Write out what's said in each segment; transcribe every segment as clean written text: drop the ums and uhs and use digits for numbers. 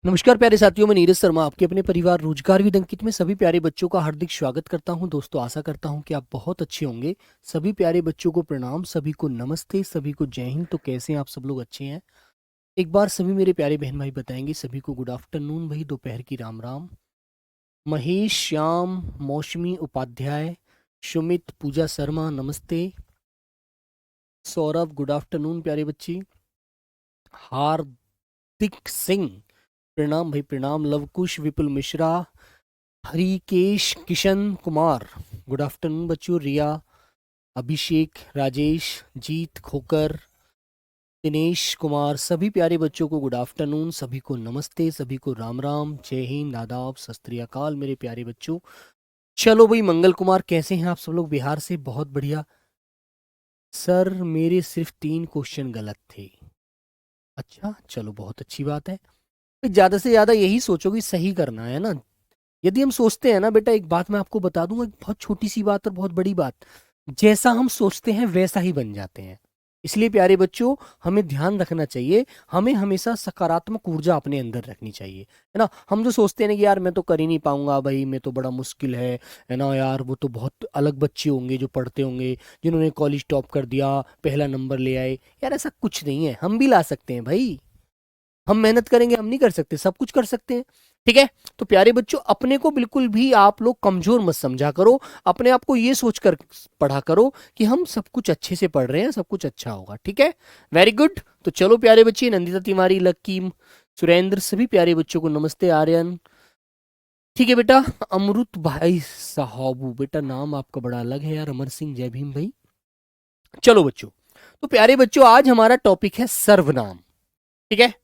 नमस्कार प्यारे साथियों, मैं नीरज शर्मा आपके अपने परिवार रोजगार विद अंकित में सभी प्यारे बच्चों का हार्दिक स्वागत करता हूं। दोस्तों, आशा करता हूं कि आप बहुत अच्छे होंगे। सभी प्यारे बच्चों को प्रणाम, सभी को नमस्ते, सभी को जय हिंद। तो कैसे हैं आप सब लोग? अच्छे हैं? एक बार सभी मेरे प्यारे बहन भाई बताएंगे सभी को गुड आफ्टरनून भाई, दोपहर की राम राम। महेश, श्याम, मौसमी उपाध्याय, सुमित, पूजा शर्मा नमस्ते। सौरभ गुड आफ्टरनून प्यारे बच्चे। हार्दिक सिंह प्रणाम भाई प्रणाम। लवकुश, विपुल मिश्रा, हरिकेश, किशन कुमार गुड आफ्टरनून बच्चों। रिया, अभिषेक, राजेश, जीत, खोकर, दिनेश कुमार, सभी प्यारे बच्चों को गुड आफ्टरनून, सभी को नमस्ते, सभी को राम राम, जय हिंद, आदाब, सत श्री अकाल मेरे प्यारे बच्चों। चलो भाई, मंगल कुमार कैसे हैं आप सब लोग? बिहार से, बहुत बढ़िया। सर मेरे सिर्फ 3 क्वेश्चन गलत थे। अच्छा चलो, बहुत अच्छी बात है। ज्यादा से ज्यादा यही सोचो कि सही करना है ना। यदि हम सोचते हैं ना बेटा, एक बात मैं आपको बता दूंगा, एक बहुत छोटी सी बात और बहुत बड़ी बात। जैसा हम सोचते हैं वैसा ही बन जाते हैं। इसलिए प्यारे बच्चों, हमें ध्यान रखना चाहिए। हमें हमेशा सकारात्मक ऊर्जा अपने अंदर रखनी चाहिए, है ना। हम जो सोचते हैं ना कि यार मैं तो कर ही नहीं पाऊंगा भाई, मैं तो बड़ा मुश्किल है ना यार, वो तो बहुत अलग बच्चे होंगे जो पढ़ते होंगे, जिन्होंने कॉलेज टॉप कर दिया, पहला नंबर ले आए। यार ऐसा कुछ नहीं है, हम भी ला सकते हैं भाई। हम मेहनत करेंगे, हम नहीं कर सकते? सब कुछ कर सकते हैं। ठीक है। तो प्यारे बच्चों, अपने को बिल्कुल भी आप लोग कमजोर मत समझा करो। अपने आप को ये सोचकर पढ़ा करो कि हम सब कुछ अच्छे से पढ़ रहे हैं, सब कुछ अच्छा होगा। ठीक है, वेरी गुड। तो चलो प्यारे बच्चे, नंदिता तिवारी, लक्की, सुरेंद्र, सभी प्यारे बच्चों को नमस्ते। आर्यन, ठीक है बेटा। अमृत भाई साहबू, बेटा नाम आपका बड़ा अलग है यार। अमर सिंह, जय भीम भाई। चलो बच्चों, तो प्यारे बच्चों आज हमारा टॉपिक है सर्वनाम। ठीक है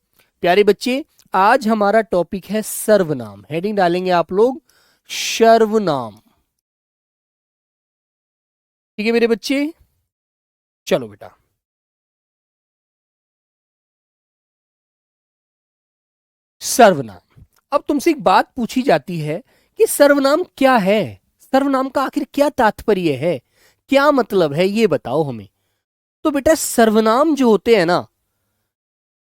प्यारे बच्चे, आज हमारा टॉपिक है सर्वनाम। हेडिंग डालेंगे आप लोग सर्वनाम। ठीक है मेरे बच्चे, चलो बेटा। सर्वनाम। अब तुमसे एक बात पूछी जाती है कि सर्वनाम क्या है? सर्वनाम का आखिर क्या तात्पर्य है, क्या मतलब है, ये बताओ हमें। तो बेटा, सर्वनाम जो होते हैं ना,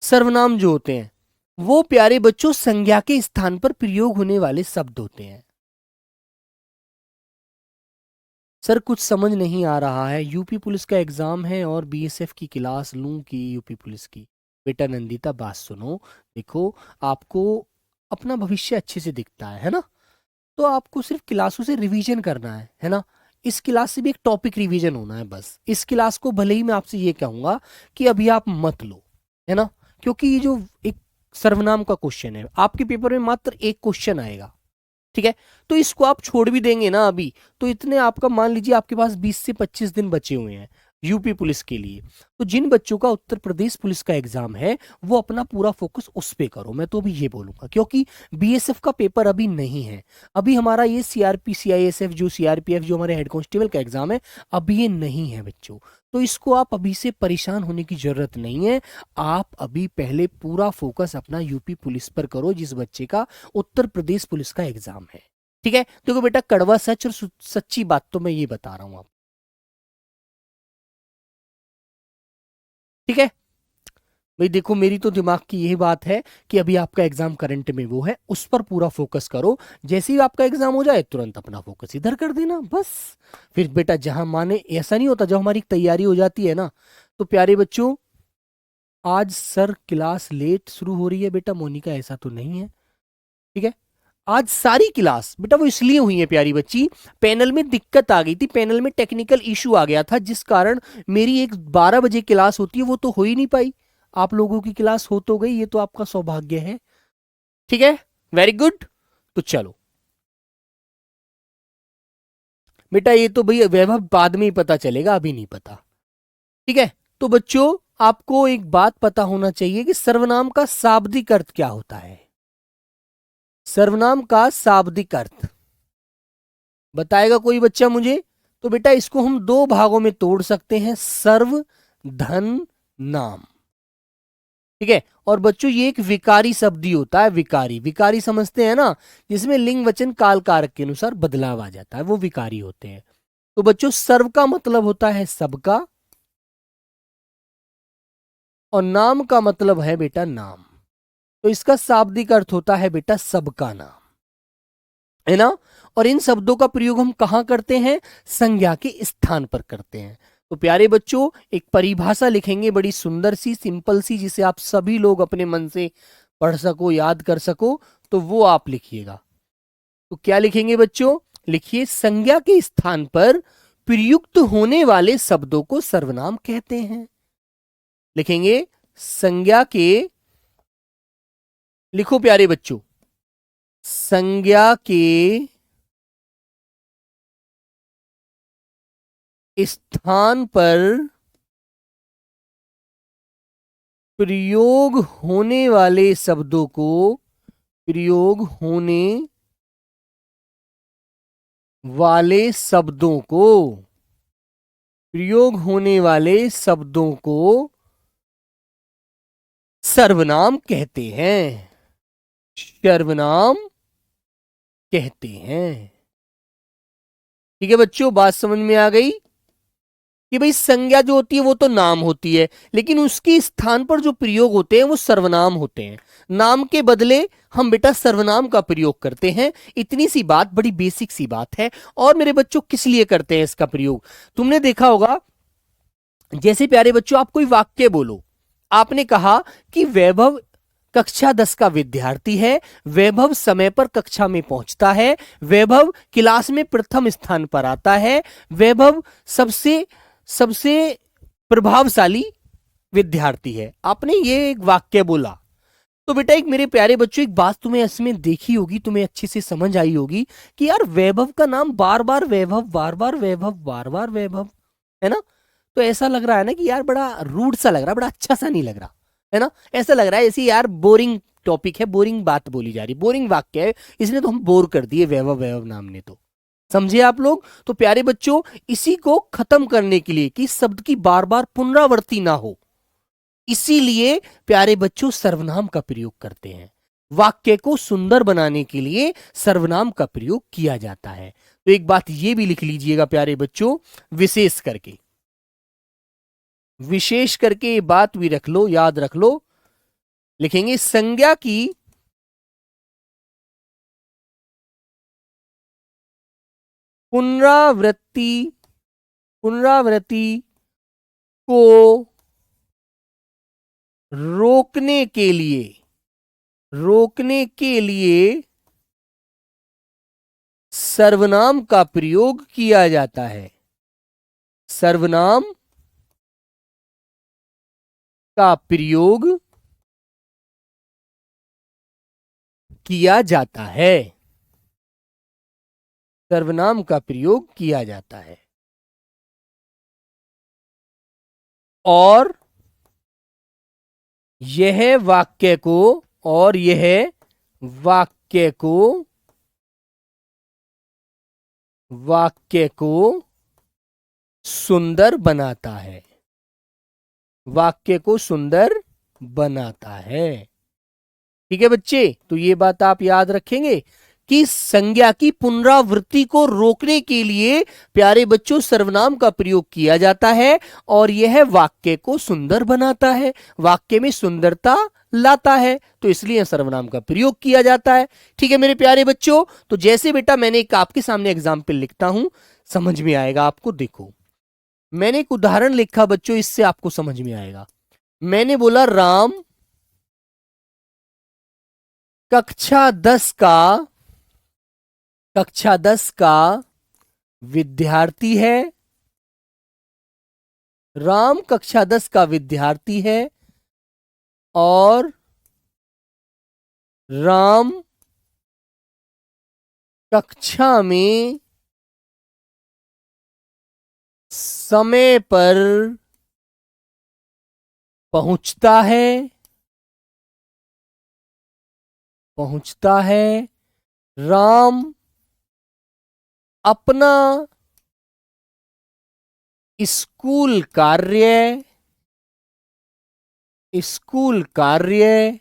सर्वनाम जो होते हैं वो प्यारे बच्चों संज्ञा के स्थान पर प्रयोग होने वाले शब्द होते हैं। सर कुछ समझ नहीं आ रहा है, यूपी पुलिस का एग्जाम है और बीएसएफ की क्लास लूं कि यूपी पुलिस की? बेटा नंदिता, बात सुनो। देखो, आपको अपना भविष्य अच्छे से दिखता है ना, तो आपको सिर्फ क्लासों से रिवीजन करना है ना। इस क्लास से भी एक टॉपिक रिवीजन होना है बस। इस क्लास को भले ही मैं आपसे ये कहूंगा कि अभी आप मत लो, है ना, क्योंकि ये जो एक सर्वनाम का क्वेश्चन है आपके पेपर में मात्र एक क्वेश्चन आएगा। ठीक है, तो इसको आप छोड़ भी देंगे ना अभी, तो इतने आपका मान लीजिए आपके पास 20 से 25 दिन बचे हुए हैं यूपी पुलिस के लिए। तो जिन बच्चों का उत्तर प्रदेश पुलिस का एग्जाम है वो अपना पूरा फोकस उस पे करो, मैं तो अभी ये बोलूंगा, क्योंकि बीएसएफ का पेपर अभी नहीं है। अभी हमारा ये सीआरपी सीआईएसएफ जो सीआरपीएफ जो हमारे हेड कांस्टेबल का एग्जाम है, अभी ये नहीं है बच्चों। तो इसको आप अभी से परेशान होने की जरूरत नहीं है। आप अभी पहले पूरा फोकस अपना यूपी पुलिस पर करो, जिस बच्चे का उत्तर प्रदेश पुलिस का एग्जाम है। ठीक है, देखो बेटा, कड़वा सच और सच्ची बात तो मैं ये बता रहा हूं आप। ठीक है भाई, देखो मेरी तो दिमाग की यही बात है कि अभी आपका एग्जाम करंट में वो है, उस पर पूरा फोकस करो। जैसे ही आपका एग्जाम हो जाए तुरंत अपना फोकस इधर कर देना बस। फिर बेटा जहां माने, ऐसा नहीं होता, जब हमारी तैयारी हो जाती है ना, तो प्यारे बच्चों, आज सर क्लास लेट शुरू हो रही है बेटा मोनिका, ऐसा तो नहीं है। ठीक है, आज सारी क्लास बेटा वो इसलिए हुई है प्यारी बच्ची, पैनल में दिक्कत आ गई थी, पैनल में टेक्निकल इशू आ गया था, जिस कारण मेरी एक 12 बजे क्लास होती है वो तो हो ही नहीं पाई। आप लोगों की क्लास हो तो गई, ये तो आपका सौभाग्य है। ठीक है, वेरी गुड। तो चलो बेटा, ये तो भैया वैभव बाद में ही पता चलेगा, अभी नहीं पता। ठीक है, तो बच्चों आपको एक बात पता होना चाहिए कि सर्वनाम का शाब्दिक अर्थ क्या होता है। सर्वनाम का शाब्दिक अर्थ बताएगा कोई बच्चा मुझे? तो बेटा इसको हम दो भागों में तोड़ सकते हैं, सर्व, धन, नाम। ठीक है, और बच्चों ये एक विकारी शब्द ही होता है। विकारी, विकारी समझते हैं ना, जिसमें लिंग वचन काल कारक के अनुसार बदलाव आ जाता है, वो विकारी होते हैं। तो बच्चों सर्व का मतलब होता है सबका, और नाम का मतलब है बेटा नाम। तो इसका शाब्दिक अर्थ होता है बेटा सबका नाम, है ना। और इन शब्दों का प्रयोग हम कहां करते हैं? संज्ञा के स्थान पर करते हैं। तो प्यारे बच्चों, एक परिभाषा लिखेंगे बड़ी सुंदर सी, सिंपल सी, जिसे आप सभी लोग अपने मन से पढ़ सको, याद कर सको, तो वो आप लिखिएगा। तो क्या लिखेंगे बच्चों? लिखिए, संज्ञा के स्थान पर प्रयुक्त होने वाले शब्दों को सर्वनाम कहते हैं। लिखेंगे संज्ञा के, लिखो प्यारे बच्चों, संज्ञा के स्थान पर प्रयोग होने वाले शब्दों को, प्रयोग होने वाले शब्दों को, प्रयोग होने वाले शब्दों को सर्वनाम कहते हैं, सर्वनाम कहते हैं। ठीक है बच्चों, बात समझ में आ गई कि भाई संज्ञा जो होती है वो तो नाम होती है, लेकिन उसके स्थान पर जो प्रयोग होते हैं वो सर्वनाम होते हैं। नाम के बदले हम बेटा सर्वनाम का प्रयोग करते हैं। इतनी सी बात, बड़ी बेसिक सी बात है। और मेरे बच्चों, किस लिए करते हैं इसका प्रयोग? तुमने देखा होगा, जैसे प्यारे बच्चों आप कोई वाक्य बोलो, आपने कहा कि वैभव कक्षा 10 का विद्यार्थी है, वैभव समय पर कक्षा में पहुंचता है, वैभव क्लास में प्रथम स्थान पर आता है, वैभव सबसे सबसे प्रभावशाली विद्यार्थी है। आपने ये एक वाक्य बोला। तो बेटा एक मेरे प्यारे बच्चों, एक बात तुम्हें इसमें देखी होगी, तुम्हें अच्छे से समझ आई होगी कि यार वैभव का नाम बार बार वैभव, बार बार वैभव, बार बार वैभव, है ना। तो ऐसा लग रहा है ना कि यार बड़ा रूड सा लग रहा है, बड़ा अच्छा सा नहीं लग रहा है ना। ऐसा लग रहा है जैसे यार बोरिंग टॉपिक है, बोरिंग बात बोली जा रही, बोरिंग वाक्य है, इसलिए तो हम बोर कर दिए वैभव वैभव नाम ने। तो समझे आप लोग? तो प्यारे बच्चों, इसी को खत्म करने के लिए कि शब्द की बार बार पुनरावृत्ति ना हो, इसीलिए प्यारे बच्चों सर्वनाम का प्रयोग करते हैं। वाक्य को सुंदर बनाने के लिए सर्वनाम का प्रयोग किया जाता है। तो एक बात यह भी लिख लीजिएगा प्यारे बच्चों, विशेष करके, विशेष करके ये बात भी रख लो, याद रख लो। लिखेंगे संज्ञा की पुनरावृत्ति, पुनरावृत्ति को रोकने के लिए, रोकने के लिए सर्वनाम का प्रयोग किया जाता है, सर्वनाम का प्रयोग किया जाता है, सर्वनाम का प्रयोग किया जाता है। और यह वाक्य को, और यह वाक्य को, वाक्य को सुंदर बनाता है, वाक्य को सुंदर बनाता है। ठीक है बच्चे, तो ये बात आप याद रखेंगे कि संज्ञा की पुनरावृत्ति को रोकने के लिए प्यारे बच्चों सर्वनाम का प्रयोग किया जाता है, और यह वाक्य को सुंदर बनाता है, वाक्य में सुंदरता लाता है, तो इसलिए सर्वनाम का प्रयोग किया जाता है। ठीक है मेरे प्यारे बच्चों, तो जैसे बेटा मैंने एक आपके सामने एग्जाम्पल लिखता हूं, समझ में आएगा आपको। देखो मैंने एक उदाहरण लिखा बच्चों, इससे आपको समझ में आएगा। मैंने बोला राम कक्षा 10 का, कक्षा 10 का विद्यार्थी है, राम कक्षा 10 का विद्यार्थी है, और राम कक्षा में समय पर पहुंचता है, पहुंचता है। राम अपना स्कूल कार्य, स्कूल कार्य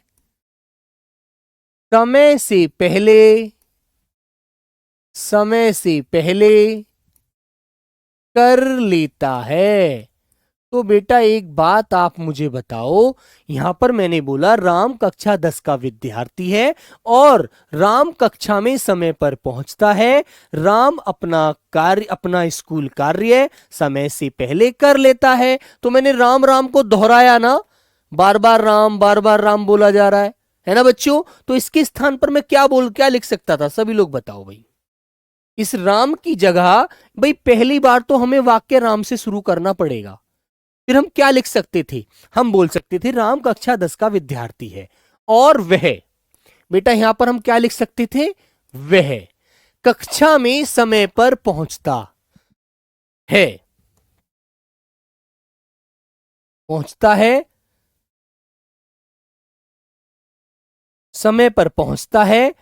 समय से पहले, समय से पहले कर लेता है। तो बेटा एक बात आप मुझे बताओ, यहां पर मैंने बोला राम कक्षा 10 का विद्यार्थी है और राम कक्षा में समय पर पहुंचता है। राम अपना स्कूल कार्य समय से पहले कर लेता है। तो मैंने राम राम को दोहराया ना, बार बार राम बोला जा रहा है ना बच्चों। तो इसके स्थान पर मैं क्या लिख सकता था, सभी लोग बताओ भाई। इस राम की जगह भाई पहली बार तो हमें वाक्य राम से शुरू करना पड़ेगा। फिर हम क्या लिख सकते थे, हम बोल सकते थे राम कक्षा 10 का विद्यार्थी है और वह, बेटा यहां पर हम क्या लिख सकते थे, वह कक्षा में समय पर पहुंचता है, पहुंचता है, समय पर पहुंचता है,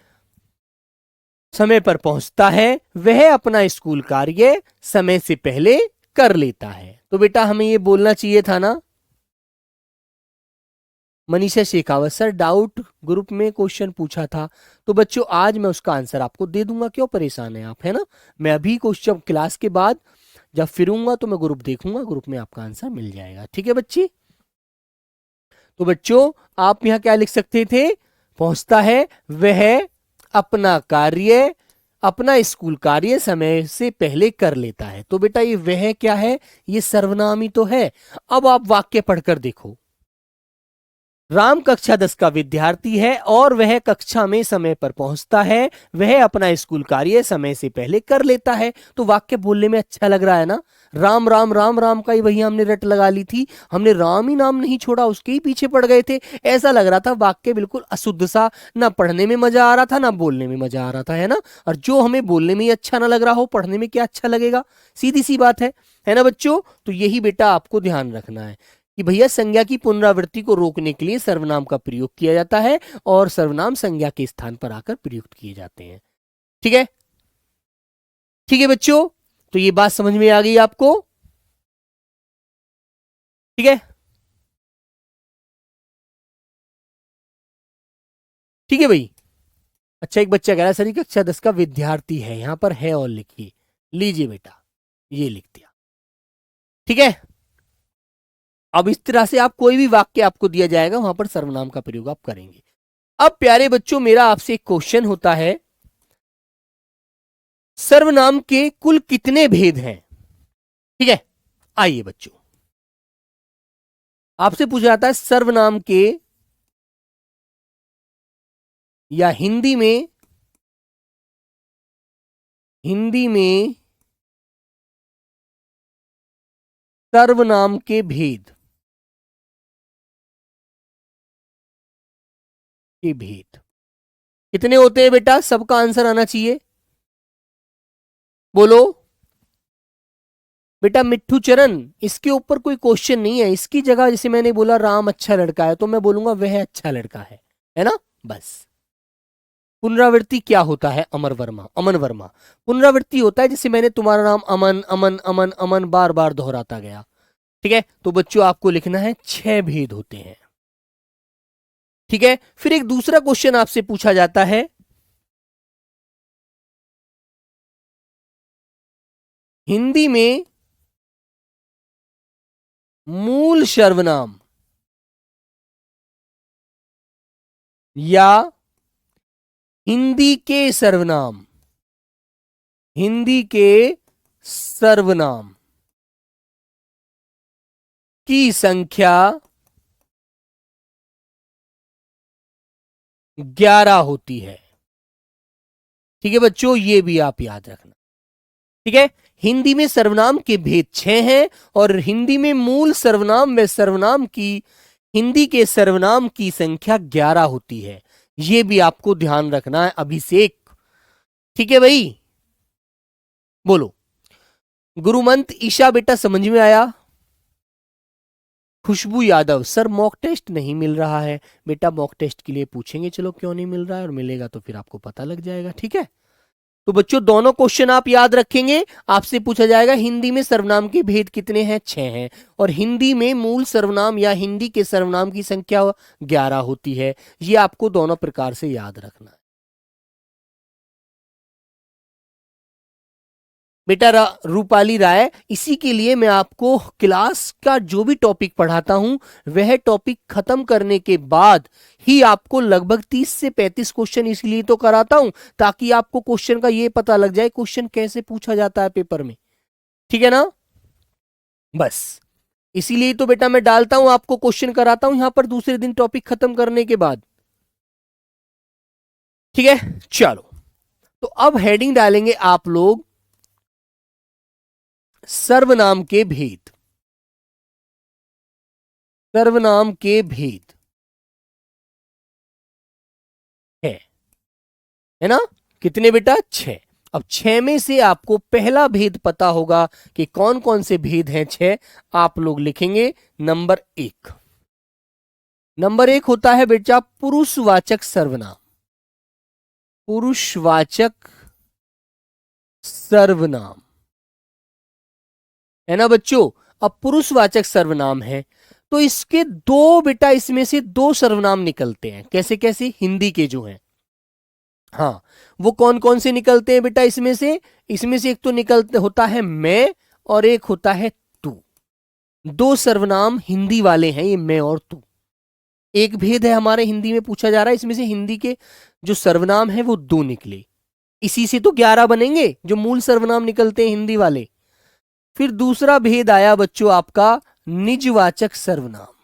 समय पर पहुंचता है, वह अपना स्कूल कार्य समय से पहले कर लेता है। तो बेटा हमें यह बोलना चाहिए था ना। Manisha Shekhawat sir, doubt group में क्वेश्चन पूछा था, तो बच्चों आज मैं उसका आंसर आपको दे दूंगा, क्यों परेशान है आप, है ना। मैं अभी क्वेश्चन क्लास के बाद जब फिरूंगा तो मैं ग्रुप देखूंगा, ग्रुप में आपका आंसर मिल जाएगा, ठीक है बच्ची। तो बच्चों आप यहां क्या लिख सकते थे, पहुंचता है, वह अपना कार्य, अपना स्कूल कार्य समय से पहले कर लेता है। तो बेटा ये वह क्या है, ये सर्वनाम ही तो है। अब आप वाक्य पढ़कर देखो, राम कक्षा 10 का विद्यार्थी है और वह कक्षा में समय पर पहुंचता है, वह अपना स्कूल कार्य समय से पहले कर लेता है। तो वाक्य बोलने में अच्छा लग रहा है ना। राम राम राम राम का ही वही हमने रट लगा ली थी, हमने राम ही नाम नहीं छोड़ा, उसके ही पीछे पड़ गए थे। ऐसा लग रहा था वाक्य बिल्कुल अशुद्ध सा, ना पढ़ने में मजा आ रहा था ना बोलने में मजा आ रहा था, है ना। और जो हमें बोलने में ही अच्छा ना लग रहा हो, पढ़ने में क्या अच्छा लगेगा, सीधी सी बात है ना बच्चों। तो यही बेटा आपको ध्यान रखना है कि भैया संज्ञा की पुनरावृत्ति को रोकने के लिए सर्वनाम का प्रयोग किया जाता है और सर्वनाम संज्ञा के स्थान पर आकर प्रयुक्त किए जाते हैं। ठीक है, ठीक है बच्चों, तो ये बात समझ में आ गई आपको, ठीक है, ठीक है भाई। अच्छा एक बच्चा कह रहा है सर कक्षा 10 का विद्यार्थी है, यहां पर है और लिखिए, लीजिए बेटा ये लिख दिया, ठीक है। अब इस तरह से आप कोई भी वाक्य आपको दिया जाएगा वहां पर सर्वनाम का प्रयोग आप करेंगे। अब प्यारे बच्चों मेरा आपसे एक क्वेश्चन होता है, सर्वनाम के कुल कितने भेद हैं, ठीक है। आइए बच्चों, आपसे पूछा जाता है सर्वनाम के, या हिंदी में सर्वनाम के भेद, के भेद कितने होते हैं बेटा, सबका आंसर आना चाहिए, बोलो बेटा। मिट्ठू चरण, इसके ऊपर कोई क्वेश्चन नहीं है, इसकी जगह जैसे मैंने बोला राम अच्छा लड़का है तो मैं बोलूंगा वह अच्छा लड़का है ना, बस। पुनरावृत्ति क्या होता है, अमन वर्मा पुनरावृत्ति होता है, जैसे मैंने तुम्हारा नाम अमन अमन अमन अमन बार बार दोहराता गया, ठीक है। तो बच्चों आपको लिखना है 6 भेद होते हैं, ठीक है। फिर एक दूसरा क्वेश्चन आपसे पूछा जाता है, हिंदी में मूल सर्वनाम या हिंदी के सर्वनाम, हिंदी के सर्वनाम की संख्या 11 होती है, ठीक है बच्चों, ये भी आप याद रखना, ठीक है। हिंदी में सर्वनाम के भेद 6 हैं और हिंदी में मूल सर्वनाम व सर्वनाम की, हिंदी के सर्वनाम की संख्या 11 होती है, ये भी आपको ध्यान रखना है अभिषेक, ठीक है भाई। बोलो गुरुमंत ईशा, बेटा समझ में आया। खुशबू यादव, सर मॉक टेस्ट नहीं मिल रहा है, बेटा मॉक टेस्ट के लिए पूछेंगे, चलो क्यों नहीं मिल रहा है, और मिलेगा तो फिर आपको पता लग जाएगा, ठीक है। तो बच्चों दोनों क्वेश्चन आप याद रखेंगे, आपसे पूछा जाएगा हिंदी में सर्वनाम के भेद कितने हैं, 6 हैं, और हिंदी में मूल सर्वनाम या हिंदी के सर्वनाम की संख्या 11 होती है, ये आपको दोनों प्रकार से याद रखना है बेटा रूपाली राय, इसी के लिए मैं आपको क्लास का जो भी टॉपिक पढ़ाता हूं वह टॉपिक खत्म करने के बाद ही आपको लगभग 30 से 35 क्वेश्चन इसलिए तो कराता हूं ताकि आपको क्वेश्चन का ये पता लग जाए क्वेश्चन कैसे पूछा जाता है पेपर में। ठीक है ना, बस इसीलिए तो बेटा मैं डालता हूं, आपको क्वेश्चन कराता हूं यहां पर दूसरे दिन टॉपिक खत्म करने के बाद। ठीक है, चलो तो अब हेडिंग डालेंगे आप लोग सर्वनाम के भेद। सर्वनाम के भेद है ना, कितने बेटा? 6। अब 6 में से आपको पहला भेद पता होगा कि कौन कौन से भेद हैं 6। आप लोग लिखेंगे नंबर 1। नंबर 1 होता है बेटा पुरुषवाचक सर्वनाम। पुरुषवाचक सर्वनाम है ना बच्चों। अब पुरुषवाचक सर्वनाम है तो इसके दो बेटा, इसमें से 2 सर्वनाम निकलते हैं। कैसे कैसे? हिंदी के जो हैं, हाँ वो कौन कौन से निकलते हैं बेटा? इसमें से एक तो निकलते होता है मैं और एक होता है तू। 2 सर्वनाम हिंदी वाले हैं ये, मैं और तू। एक भेद है हमारे हिंदी में पूछा जा रहा है, इसमें से हिंदी के जो सर्वनाम है वो 2 निकले। इसी से तो 11 बनेंगे जो मूल सर्वनाम निकलते हैं हिंदी वाले। फिर दूसरा भेद आया बच्चों आपका निजवाचक सर्वनाम।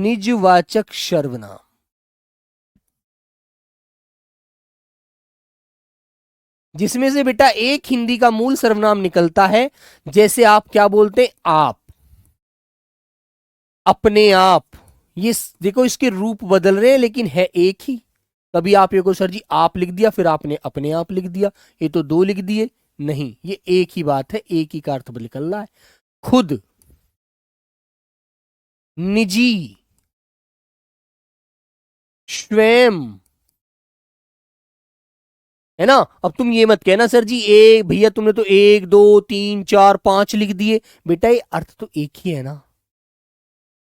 निजवाचक सर्वनाम, जिसमें से बेटा एक हिंदी का मूल सर्वनाम निकलता है। जैसे आप क्या बोलते हैं? आप, अपने आप। ये देखो इसके रूप बदल रहे हैं लेकिन है एक ही। कभी आप ये को सर जी आप लिख दिया, फिर आपने अपने आप लिख दिया, ये तो 2 लिख दिए। नहीं, ये एक ही बात है, एक ही का अर्थ निकल रहा है। खुद, निजी, स्वयं, है ना। अब तुम ये मत कहना सर जी एक भैया तुमने तो 1 2 3 4 5 लिख दिए। बेटा ये अर्थ तो एक ही है ना।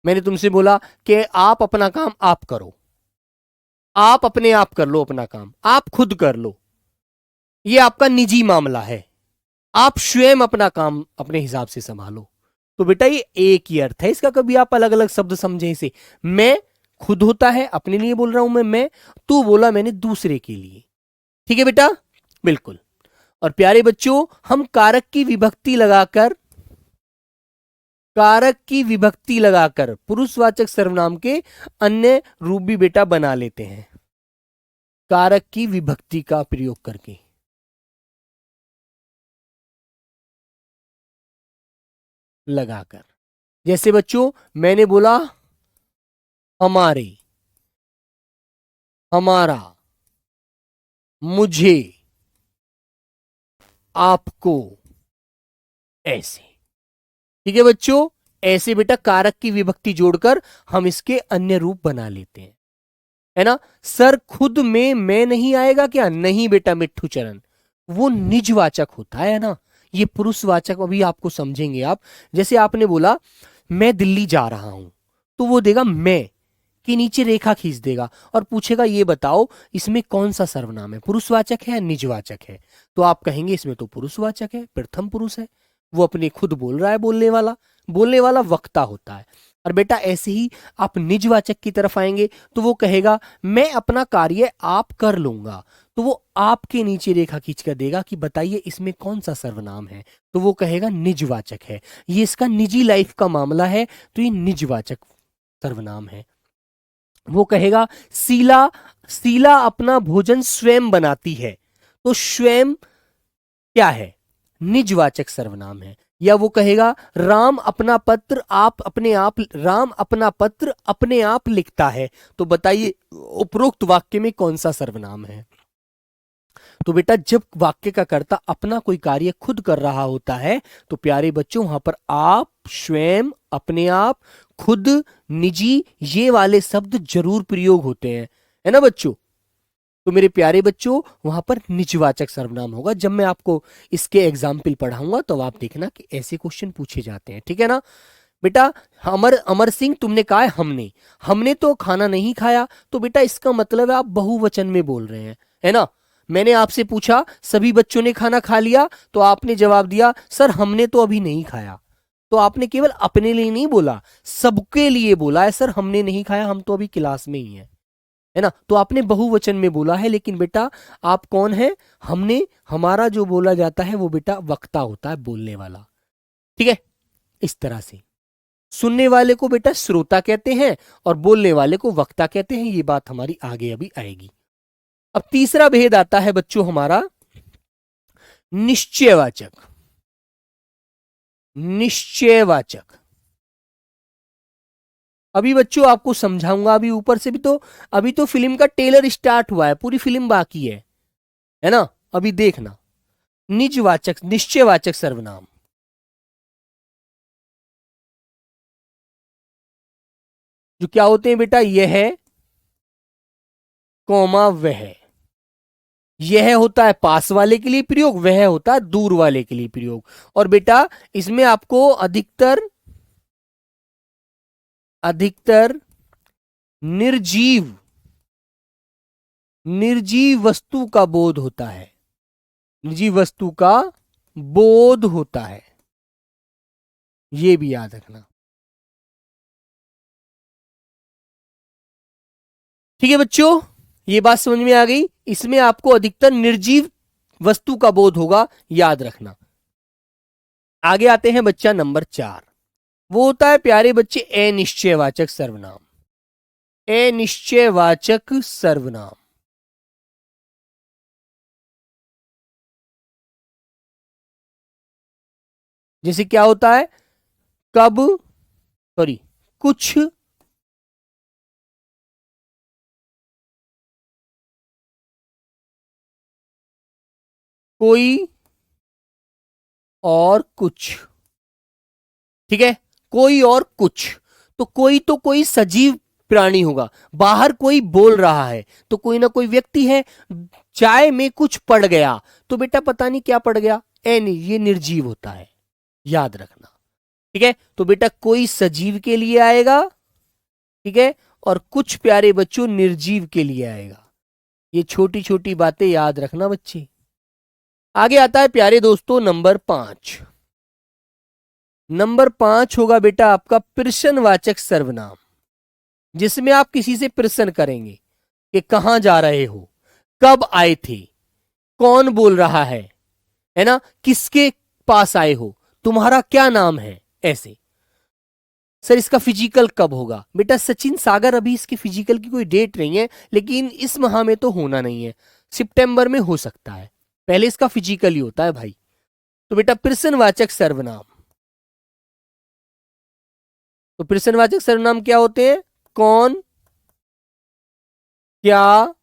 मैंने तुमसे बोला कि आप अपना काम आप करो, आप अपने आप कर लो अपना काम, आप खुद कर लो, ये आपका निजी मामला है। आप स्वयं अपना काम अपने हिसाब से संभालो। तो बेटा ये एक ही अर्थ है इसका, कभी आप अलग अलग शब्द समझे इसे। मैं खुद होता है, अपने लिए बोल रहा हूं मैं, तू बोला मैंने दूसरे के लिए। ठीक है बेटा, बिल्कुल। और प्यारे बच्चों हम कारक की विभक्ति लगाकर पुरुषवाचक सर्वनाम के अन्य रूप भी बेटा बना लेते हैं, कारक की विभक्ति का प्रयोग करके। लगाकर, जैसे बच्चों मैंने बोला हमारे, हमारा, मुझे, आपको, ऐसे। ठीक है बच्चों, ऐसे बेटा कारक की विभक्ति जोड़कर हम इसके अन्य रूप बना लेते हैं, है ना। सर खुद में मैं नहीं आएगा क्या? नहीं बेटा मिट्ठू चरण, वो निजवाचक होता है ना, ये पुरुषवाचक अभी आपको समझेंगे आप। जैसे आपने बोला मैं दिल्ली जा रहा हूं, तो वो देगा मैं के नीचे रेखा खींच देगा और पूछेगा ये बताओ इसमें कौन सा सर्वनाम है, पुरुषवाचक है या निजवाचक है? तो आप कहेंगे इसमें तो पुरुषवाचक है, प्रथम पुरुष है, वो अपने खुद बोल रहा है, बोलने वाला वक्ता होता है। और बेटा ऐसे ही आप निजवाचक की तरफ आएंगे तो वो कहेगा मैं अपना कार्य आप कर लूंगा, तो वो आपके नीचे रेखा खींच कर देगा कि बताइए इसमें कौन सा सर्वनाम है, तो वो कहेगा निजवाचक है, ये इसका निजी लाइफ का मामला है तो ये निजवाचक सर्वनाम है। वो कहेगा शीला अपना भोजन स्वयं बनाती है, तो स्वयं क्या है? निजवाचक सर्वनाम है। या वो कहेगा राम अपना पत्र अपने आप लिखता है, तो बताइए उपरोक्त वाक्य में कौन सा सर्वनाम है? तो बेटा जब वाक्य का कर्ता अपना कोई कार्य खुद कर रहा होता है तो प्यारे बच्चों वहां पर आप, स्वयं, अपने आप, खुद, निजी, ये वाले शब्द जरूर प्रयोग होते हैं, है ना बच्चों। तो मेरे प्यारे बच्चों वहां पर निजवाचक सर्वनाम होगा। जब मैं आपको इसके एग्जाम्पल पढ़ाऊंगा तो आप देखना कि ऐसे क्वेश्चन पूछे जाते हैं, ठीक है ना बेटा। अमर सिंह तुमने कहा है हमने तो खाना नहीं खाया, तो बेटा इसका मतलब है आप बहुवचन में बोल रहे हैं, है ना। मैंने आपसे पूछा सभी बच्चों ने खाना खा लिया, तो आपने जवाब दिया सर हमने तो अभी नहीं खाया। तो आपने केवल अपने लिए नहीं बोला, सबके लिए बोला है, सर हमने नहीं खाया, हम तो अभी क्लास में ही हैं, है ना। तो आपने बहुवचन में बोला है, लेकिन बेटा आप कौन है, हमने, हमारा जो बोला जाता है वो बेटा वक्ता होता है, बोलने वाला। ठीक है, इस तरह से सुनने वाले को बेटा श्रोता कहते हैं और बोलने वाले को वक्ता कहते हैं। ये बात हमारी आगे अभी आएगी। अब तीसरा भेद आता है बच्चों हमारा निश्चयवाचक। निश्चयवाचक अभी बच्चों आपको समझाऊंगा, अभी ऊपर से भी तो, अभी तो फिल्म का ट्रेलर स्टार्ट हुआ है, पूरी फिल्म बाकी है ना। अभी देखना, निजवाचक, निश्चयवाचक सर्वनाम, जो क्या होते हैं बेटा, यह है कौमा वह। यह होता है पास वाले के लिए प्रयोग, वह होता है दूर वाले के लिए प्रयोग। और बेटा इसमें आपको अधिकतर अधिकतर निर्जीव निर्जीव वस्तु का बोध होता है, निर्जीव वस्तु का बोध होता है, यह भी याद रखना। ठीक है बच्चों, ये बात समझ में आ गई। इसमें आपको अधिकतर निर्जीव वस्तु का बोध होगा, याद रखना। आगे आते हैं बच्चा नंबर 4, वो होता है प्यारे बच्चे अनिश्चयवाचक सर्वनाम। अनिश्चयवाचक सर्वनाम जैसे क्या होता है, कब, सॉरी, कुछ, कोई और कुछ। ठीक है, कोई और कुछ, तो कोई सजीव प्राणी होगा, बाहर कोई बोल रहा है तो कोई ना कोई व्यक्ति है। चाय में कुछ पड़ गया तो बेटा पता नहीं क्या पड़ गया, ये निर्जीव होता है, याद रखना। ठीक है, तो बेटा कोई सजीव के लिए आएगा, ठीक है, और कुछ प्यारे बच्चों निर्जीव के लिए आएगा। ये छोटी छोटी बातें याद रखना बच्चे। आगे आता है प्यारे दोस्तों नंबर 5। नंबर 5 होगा बेटा आपका प्रश्नवाचक सर्वनाम, जिसमें आप किसी से प्रश्न करेंगे कि कहां जा रहे हो, कब आए थे, कौन बोल रहा है ना, किसके पास आए हो, तुम्हारा क्या नाम है, ऐसे। सर इसका फिजिकल कब होगा, बेटा सचिन सागर अभी इसके फिजिकल की कोई डेट नहीं है, लेकिन इस माह में तो होना नहीं है, सितंबर में हो सकता है, पहले इसका फिजिकल ही होता है भाई। तो बेटा प्रश्नवाचक सर्वनाम, तो प्रश्नवाचक सर्वनाम क्या होते हैं, कौन, क्या,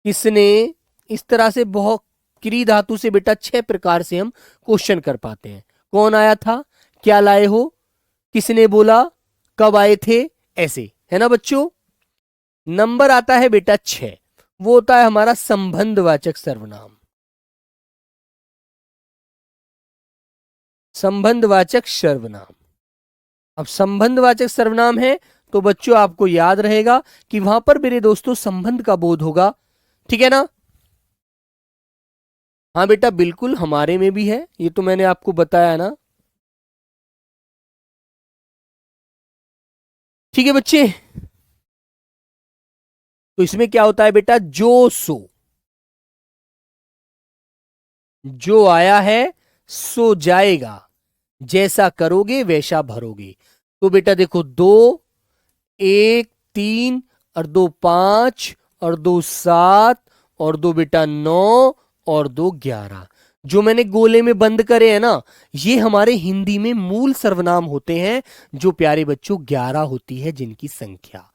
किसने, इस तरह से बहुत क्री धातु से बेटा 6 प्रकार से हम क्वेश्चन कर पाते हैं। कौन आया था, क्या लाए हो, किसने बोला, कब आए थे, ऐसे, है ना बच्चों। नंबर आता है बेटा 6, वो होता है हमारा संबंधवाचक सर्वनाम। संबंधवाचक सर्वनाम, अब संबंधवाचक सर्वनाम है तो बच्चों आपको याद रहेगा कि वहां पर मेरे दोस्तों संबंध का बोध होगा, ठीक है ना। हाँ बेटा बिल्कुल हमारे में भी है, ये तो मैंने आपको बताया ना। ठीक है बच्चे, तो इसमें क्या होता है बेटा, जो सो, जो आया है सो जाएगा, जैसा करोगे वैसा भरोगे। तो बेटा देखो, 2 1 3 और 2 5 और 2 7 और 2 बेटा 9 और 2 11, जो मैंने गोले में बंद करे हैं ना, ये हमारे हिंदी में मूल सर्वनाम होते हैं, जो प्यारे बच्चों 11 होती है जिनकी संख्या।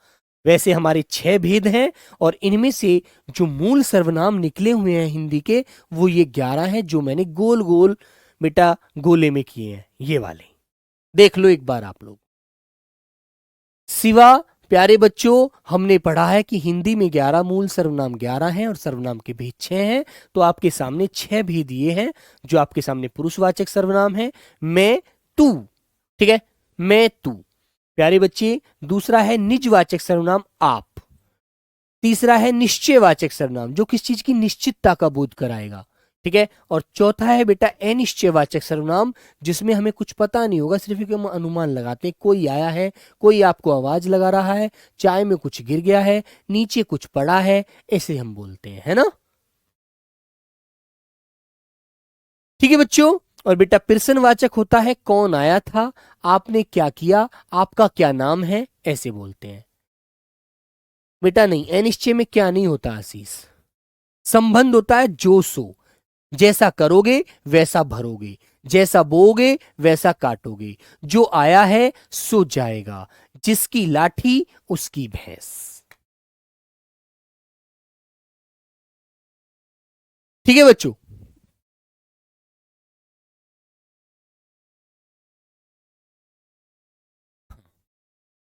वैसे हमारे 6 भेद हैं और इनमें से जो मूल सर्वनाम निकले हुए हैं हिंदी के, वो ये 11 हैं, जो मैंने गोल गोल बेटा गोले में किए हैं, ये वाले देख लो एक बार आप लोग। सिवा प्यारे बच्चों हमने पढ़ा है कि हिंदी में 11 मूल सर्वनाम 11 हैं और सर्वनाम के भेद 6 हैं, तो आपके सामने 6 भेद ये हैं, जो आपके सामने पुरुषवाचक सर्वनाम है, मैं, तू, ठीक है, मैं, तू। प्यारे बच्चे दूसरा है निजवाचक सर्वनाम आप, तीसरा है निश्चयवाचक सर्वनाम, जो किस चीज की निश्चितता का बोध कराएगा, ठीक है। और चौथा है बेटा अनिश्चयवाचक सर्वनाम, जिसमें हमें कुछ पता नहीं होगा, सिर्फ एक हम अनुमान लगाते हैं, कोई आया है, कोई आपको आवाज लगा रहा है, चाय में कुछ गिर गया है, नीचे कुछ पड़ा है, ऐसे हम बोलते हैं, है ना। ठीक है बच्चों। और बेटा प्रश्नवाचक होता है कौन आया था, आपने क्या किया, आपका क्या नाम है, ऐसे बोलते हैं। बेटा नहीं, अनिश्चय में क्या नहीं होता आशीष, संबंध होता है जो सो, जैसा करोगे वैसा भरोगे, जैसा बोओगे वैसा काटोगे, जो आया है सो जाएगा, जिसकी लाठी उसकी भैंस। ठीक है बच्चों।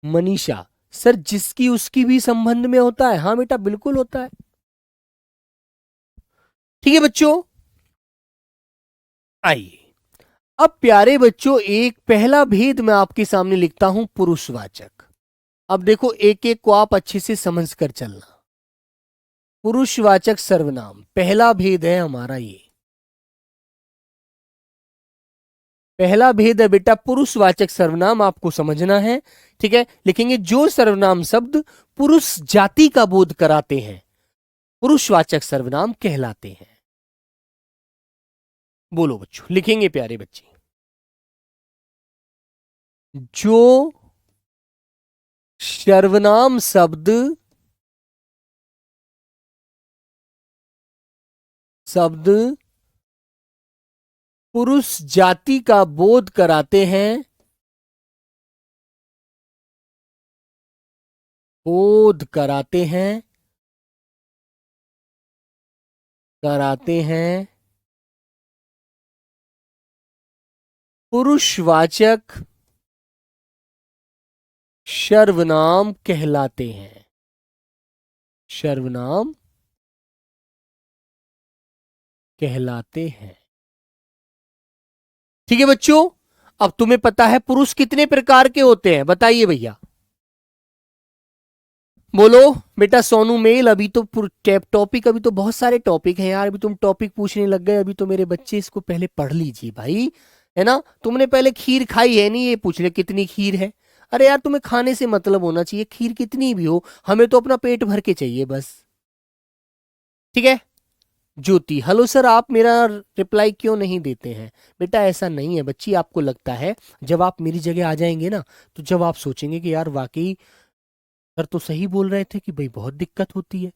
मनीषा, सर जिसकी उसकी भी संबंध में होता है, हाँ बेटा बिल्कुल होता है। ठीक है बच्चों, आइए अब प्यारे बच्चों एक पहला भेद मैं आपके सामने लिखता हूं, पुरुषवाचक। अब देखो एक एक को आप अच्छे से समझ कर चलना। पुरुषवाचक सर्वनाम पहला भेद है हमारा, ये पहला भेद है बेटा, पुरुषवाचक सर्वनाम आपको समझना है, ठीक है। लिखेंगे जो सर्वनाम शब्द पुरुष जाति का बोध कराते हैं पुरुषवाचक सर्वनाम कहलाते हैं। बोलो बच्चों, लिखेंगे प्यारे बच्चे, जो सर्वनाम शब्द पुरुष जाति का बोध कराते हैं, बोध कराते हैं, पुरुषवाचक सर्वनाम कहलाते हैं, सर्वनाम कहलाते हैं। ठीक है बच्चों, अब तुम्हें पता है पुरुष कितने प्रकार के होते हैं, बताइए भैया, बोलो बेटा। सोनू मेल, अभी तो टॉपिक, अभी तो बहुत सारे टॉपिक हैं यार, अभी तुम टॉपिक पूछने लग गए, अभी तो मेरे बच्चे इसको पहले पढ़ लीजिए भाई, है ना। तुमने पहले खीर खाई है नहीं, ये पूछ ले कितनी खीर है। अरे यार तुम्हें खाने से मतलब होना चाहिए, खीर कितनी भी हो, हमें तो अपना पेट भर के चाहिए बस, ठीक है। ज्योति, हेलो सर, आप मेरा रिप्लाई क्यों नहीं देते हैं। बेटा ऐसा नहीं है बच्ची, आपको लगता है जब आप मेरी जगह आ जाएंगे ना, तो जब आप सोचेंगे कि यार वाकई सर तो सही बोल रहे थे कि भाई बहुत दिक्कत होती है,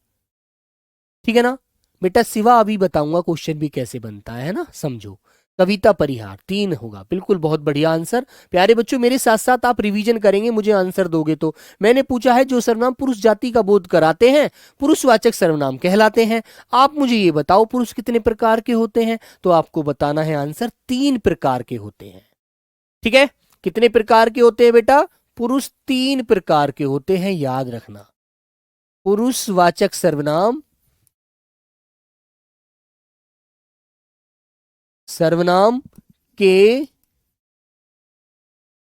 ठीक है ना। बेटा शिवा अभी बताऊंगा क्वेश्चन भी कैसे बनता है ना, समझो। कविता परिहार 3 होगा, बिल्कुल बहुत बढ़िया आंसर। प्यारे बच्चों मेरे साथ साथ आप रिवीजन करेंगे, मुझे आंसर दोगे तो। मैंने पूछा है जो सर्वनाम पुरुष जाति का बोध कराते हैं पुरुषवाचक सर्वनाम कहलाते हैं। आप मुझे ये बताओ पुरुष कितने प्रकार के होते हैं, तो आपको बताना है आंसर 3 प्रकार के होते हैं, ठीक है। कितने प्रकार के होते हैं बेटा, पुरुष 3 प्रकार के होते हैं, याद रखना। पुरुषवाचक सर्वनाम के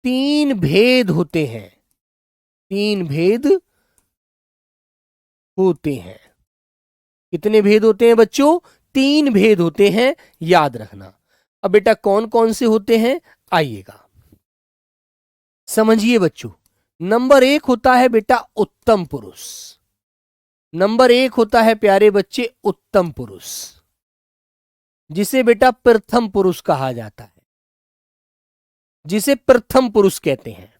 3 भेद होते हैं, 3 भेद होते हैं। कितने भेद होते हैं बच्चों, 3 भेद होते हैं, याद रखना। अब बेटा कौन कौन से होते हैं, आइएगा समझिए बच्चों। नंबर 1 होता है बेटा उत्तम पुरुष, नंबर 1 होता है प्यारे बच्चे उत्तम पुरुष, जिसे बेटा प्रथम पुरुष कहा जाता है, जिसे प्रथम पुरुष कहते हैं,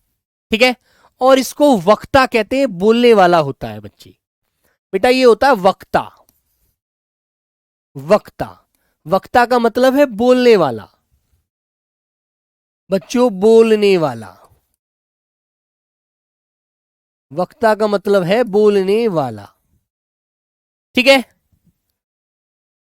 ठीक है। और इसको वक्ता कहते हैं, बोलने वाला होता है बच्चे। बेटा ये होता है वक्ता, वक्ता, वक्ता का मतलब है बोलने वाला, बच्चों बोलने वाला, वक्ता का मतलब है बोलने वाला, ठीक है।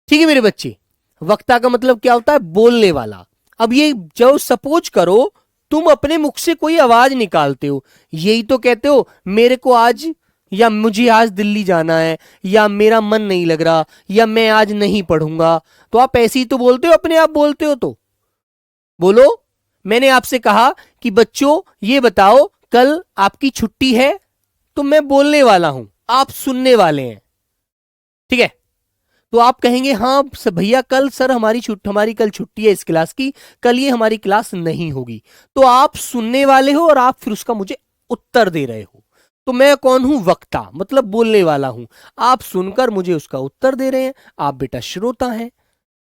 ठीक है मेरे बच्चे, वक्ता का मतलब क्या होता है, बोलने वाला। अब ये जो सपोज करो तुम अपने मुख से कोई आवाज निकालते हो, यही तो कहते हो मेरे को आज, या मुझे आज दिल्ली जाना है, या मेरा मन नहीं लग रहा, या मैं आज नहीं पढ़ूंगा, तो आप ऐसे ही तो बोलते हो, अपने आप बोलते हो तो बोलो। मैंने आपसे कहा कि बच्चों ये बताओ कल आपकी छुट्टी है, तो मैं बोलने वाला हूं, आप सुनने वाले हैं, ठीक है। तो आप कहेंगे हाँ भैया कल सर हमारी कल छुट्टी है इस क्लास की, कल ये हमारी क्लास नहीं होगी। तो आप सुनने वाले हो और आप फिर उसका मुझे उत्तर दे रहे हो। तो मैं कौन हूं? वक्ता, मतलब बोलने वाला हूं। आप सुनकर मुझे उसका उत्तर दे रहे हैं, आप बेटा श्रोता हैं,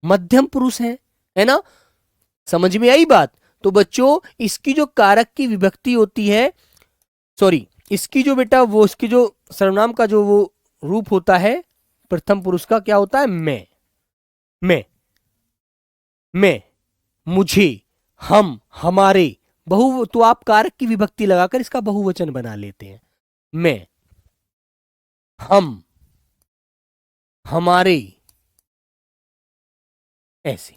मध्यम पुरुष हैं, है ना? समझ में आई बात? तो बच्चों इसकी जो कारक की विभक्ति होती है, सॉरी इसकी जो बेटा वो इसकी जो सर्वनाम का जो वो रूप होता है प्रथम पुरुष का, क्या होता है? मैं, मुझे, हम, हमारे। तो आप कारक की विभक्ति लगाकर इसका बहुवचन बना लेते हैं। मैं, हम, हमारे, ऐसे।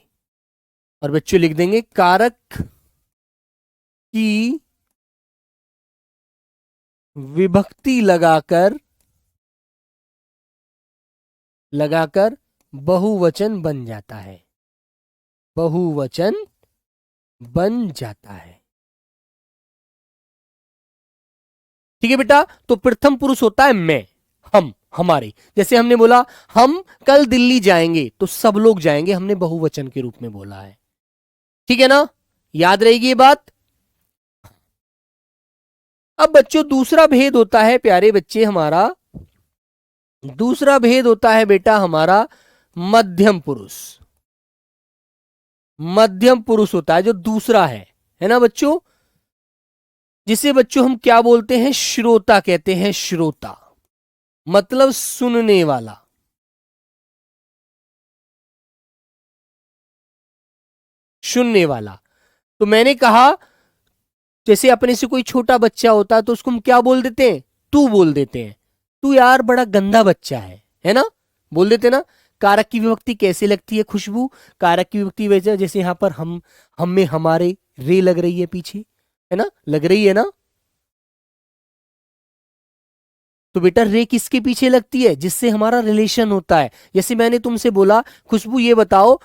और बच्चों लिख देंगे कारक की विभक्ति लगाकर बहुवचन बन जाता है, बहुवचन बन जाता है। ठीक है बेटा? तो प्रथम पुरुष होता है मैं, हम, हमारे। जैसे हमने बोला हम कल दिल्ली जाएंगे, तो सब लोग जाएंगे, हमने बहुवचन के रूप में बोला है। ठीक है ना? याद रहेगी ये बात? अब बच्चों दूसरा भेद होता है प्यारे बच्चे हमारा, दूसरा भेद होता है बेटा हमारा मध्यम पुरुष। मध्यम पुरुष होता है जो दूसरा है ना बच्चों? जिसे बच्चों हम क्या बोलते हैं? श्रोता कहते हैं। श्रोता मतलब सुनने वाला। सुनने वाला। तो मैंने कहा जैसे अपने से कोई छोटा बच्चा होता है तो उसको हम क्या बोल देते हैं? तू बोल देते हैं। तू यार बड़ा गंदा बच्चा है ना? बोल देते ना? कारक की विभक्ति कैसे लगती है खुशबू? कारक की विभक्ति वैसे जैसे यहां पर हम में हमारे रे लग रही है पीछे, है ना? लग रही है ना? तो बेटा रे किसके पीछे लगती है? जिससे हमारा रिलेशन होता है। जैसे मैंने तुमसे बोला खुशबू ये बताओ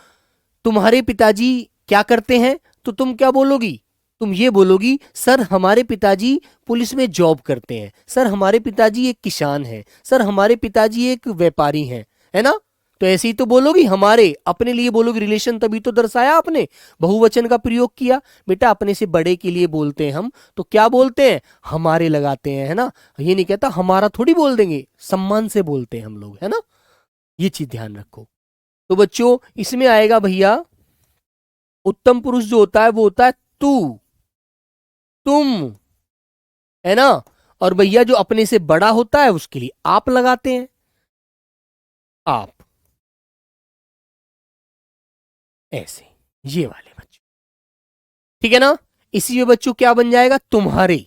तुम्हारे पिताजी क्या करते हैं, तो तुम क्या बोलोगी? तुम ये बोलोगी सर हमारे पिताजी पुलिस में जॉब करते हैं, सर हमारे पिताजी एक किसान हैं, सर हमारे पिताजी एक व्यापारी हैं, है ना? तो ऐसे ही तो बोलोगी, हमारे अपने लिए बोलोगी, रिलेशन तभी तो दर्शाया आपने, बहुवचन का प्रयोग किया। बेटा अपने से बड़े के लिए बोलते हैं हम तो क्या बोलते हैं? हमारे लगाते हैं, है ना? ये नहीं कहता हमारा थोड़ी बोल देंगे, सम्मान से बोलते हैं हम लोग, है ना? ये चीज ध्यान रखो। तो बच्चों इसमें आएगा भैया उत्तम पुरुष जो होता है वो होता है तू, तुम, है ना? और भैया जो अपने से बड़ा होता है उसके लिए आप लगाते हैं, आप, ऐसे, ये वाले बच्चों। ठीक है ना? इसी में बच्चों क्या बन जाएगा? तुम्हारे,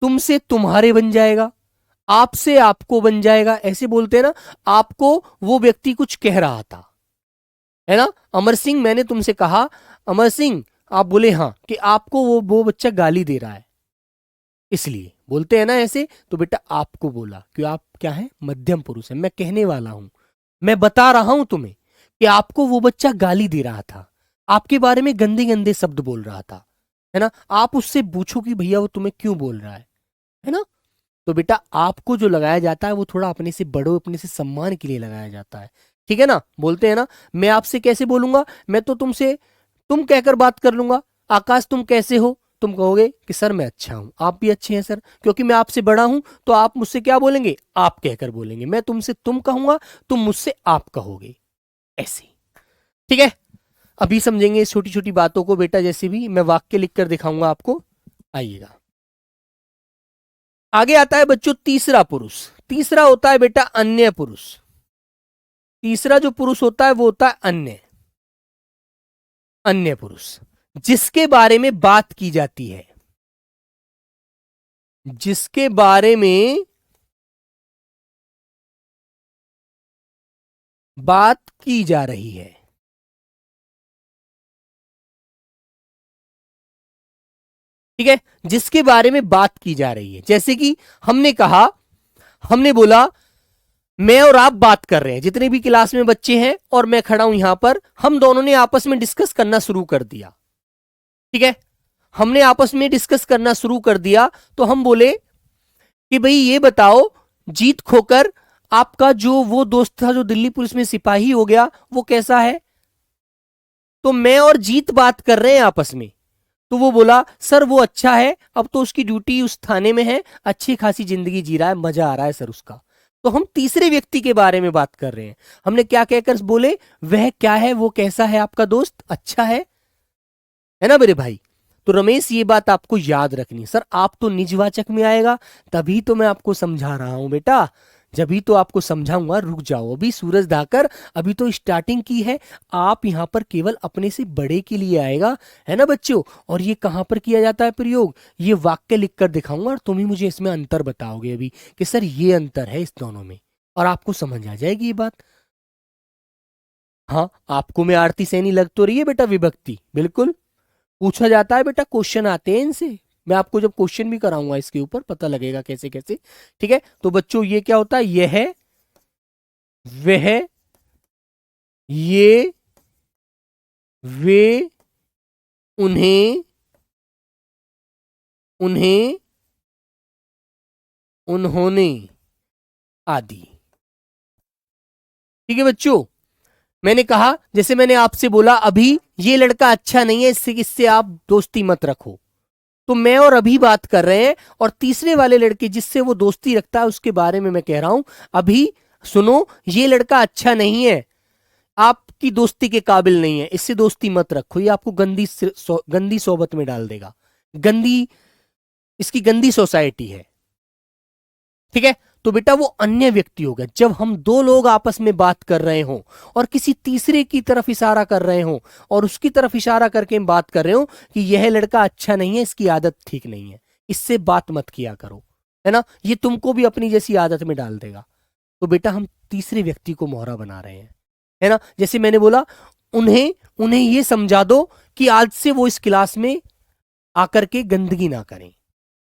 तुमसे तुम्हारे बन जाएगा, आपसे आपको बन जाएगा। ऐसे बोलते हैं ना, आपको वो व्यक्ति कुछ कह रहा था, है ना? अमर सिंह मैंने तुमसे कहा अमर सिंह, आप बोले हाँ, कि आपको वो बच्चा गाली दे रहा है, इसलिए बोलते हैं ना ऐसे। तो बेटा आपको बोला क्यों? आप क्या है? मध्यम पुरुष है। मैं कहने वाला हूं, मैं बता रहा हूं तुम्हें कि आपको वो बच्चा गाली दे रहा था, आपके बारे में गंदे गंदे शब्द बोल रहा था, है ना? आप उससे पूछो कि भैया वो तुम्हें क्यों बोल रहा है ना? तो बेटा आपको जो लगाया जाता है वो थोड़ा अपने से बड़ो, अपने से सम्मान के लिए लगाया जाता है। ठीक है ना? बोलते हैं ना, मैं आपसे कैसे बोलूंगा? मैं तो तुमसे तुम कहकर बात कर लूंगा। आकाश तुम कैसे हो? तुम कहोगे कि सर मैं अच्छा हूं। आप भी अच्छे हैं सर, क्योंकि मैं आपसे बड़ा हूं तो आप मुझसे क्या बोलेंगे? आप कहकर बोलेंगे। मैं तुमसे तुम कहूंगा, तुम मुझसे आप कहोगे, ऐसे। ठीक है? अभी समझेंगे इस छोटी छोटी बातों को बेटा। जैसे भी मैं वाक्य लिखकर दिखाऊंगा आपको, आइएगा। आगे आता है बच्चों तीसरा पुरुष। तीसरा होता है बेटा अन्य पुरुष। तीसरा जो पुरुष होता है वो होता है अन्य, अन्य पुरुष, जिसके बारे में बात की जाती है, जिसके बारे में बात की जा रही है। ठीक है? जिसके बारे में बात की जा रही है। जैसे कि हमने कहा, हमने बोला मैं और आप बात कर रहे हैं, जितने भी क्लास में बच्चे हैं और मैं खड़ा हूं यहां पर, हम दोनों ने आपस में डिस्कस करना शुरू कर दिया। ठीक है? हमने आपस में डिस्कस करना शुरू कर दिया तो हम बोले कि भाई ये बताओ जीत खोकर आपका जो वो दोस्त था जो दिल्ली पुलिस में सिपाही हो गया, वो कैसा है? तो मैं और जीत बात कर रहे हैं आपस में, तो वो बोला सर वो अच्छा है, अब तो उसकी ड्यूटी उस थाने में है, अच्छी खासी जिंदगी जी रहा है, मजा आ रहा है सर उसका। तो हम तीसरे व्यक्ति के बारे में बात कर रहे हैं। हमने क्या कहकर बोले, वह क्या है, वो कैसा है आपका दोस्त, अच्छा है ना मेरे भाई? तो रमेश ये बात आपको याद रखनी। सर आप तो निजवाचक में आएगा, तभी तो मैं आपको समझा रहा हूं बेटा, जभी तो आपको समझाऊंगा। रुक जाओ, अभी सूरज ढाकर, अभी तो स्टार्टिंग की है। आप यहां पर केवल अपने से बड़े के लिए आएगा, है ना बच्चों? और ये कहां पर किया जाता है प्रयोग? ये वाक्य लिखकर दिखाऊंगा और तुम ही मुझे इसमें अंतर बताओगे अभी कि सर ये अंतर है इस दोनों में, और आपको समझ आ जाएगी ये बात। हाँ, आपको मैं आरती सैनी लग तो रही है बेटा विभक्ति? बिल्कुल पूछा जाता है बेटा, क्वेश्चन आते हैं इनसे। मैं आपको जब क्वेश्चन भी कराऊंगा इसके ऊपर पता लगेगा कैसे कैसे। ठीक है, तो बच्चों ये क्या होता है? यह, वह, ये, वे, उन्हें, उन्हें, उन्होंने आदि। ठीक है बच्चों, मैंने कहा, जैसे मैंने आपसे बोला अभी, ये लड़का अच्छा नहीं है, इससे इससे आप दोस्ती मत रखो। तो मैं और अभी बात कर रहे हैं, और तीसरे वाले लड़के जिससे वो दोस्ती रखता है उसके बारे में मैं कह रहा हूं। अभी सुनो, ये लड़का अच्छा नहीं है, आपकी दोस्ती के काबिल नहीं है, इससे दोस्ती मत रखो, ये आपको गंदी सोबत में डाल देगा, गंदी, इसकी गंदी सोसाइटी है। ठीक है, तो बेटा वो अन्य व्यक्ति होगा जब हम दो लोग आपस में बात कर रहे हो और किसी तीसरे की तरफ इशारा कर रहे हो, और उसकी तरफ इशारा करके हम बात कर रहे हो कि यह लड़का अच्छा नहीं है, इसकी आदत ठीक नहीं है, इससे बात मत किया करो, है ना? ये तुमको भी अपनी जैसी आदत में डाल देगा। तो बेटा हम तीसरे व्यक्ति को मोहरा बना रहे हैं, है ना? जैसे मैंने बोला, उन्हें उन्हें यह समझा दो कि आज से वो इस क्लास में आकर के गंदगी ना करें,